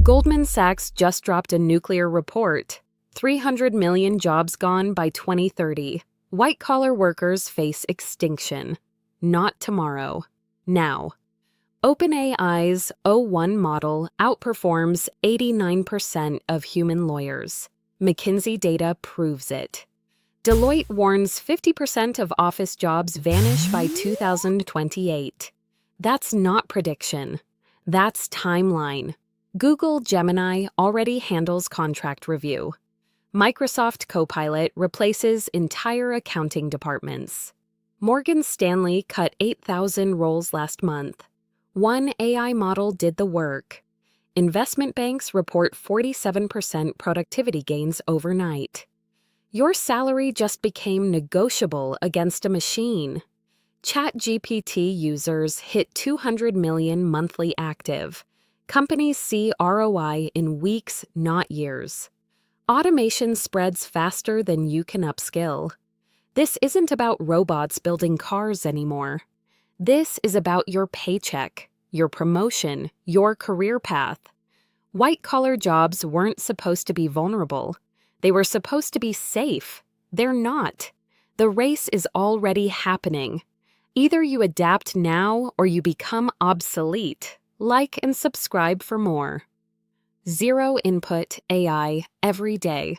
Goldman Sachs just dropped a nuclear report. 300 million jobs gone by 2030. White-collar workers face extinction. Not tomorrow. Now. OpenAI's O1 model outperforms 89% of human lawyers. McKinsey data proves it. Deloitte warns 50% of office jobs vanish by 2028. That's not prediction. That's timeline. Google Gemini already handles contract review. Microsoft Copilot replaces entire accounting departments. Morgan Stanley cut 8,000 roles last month. One AI model did the work. Investment banks report 47% productivity gains overnight. Your salary just became negotiable against a machine. ChatGPT users hit 200 million monthly active. Companies see ROI in weeks, not years. Automation spreads faster than you can upskill. This isn't about robots building cars anymore. This is about your paycheck, your promotion, your career path. White-collar jobs weren't supposed to be vulnerable. They were supposed to be safe. They're not. The race is already happening. Either you adapt now or you become obsolete. Like and subscribe for more. Zero input AI every day.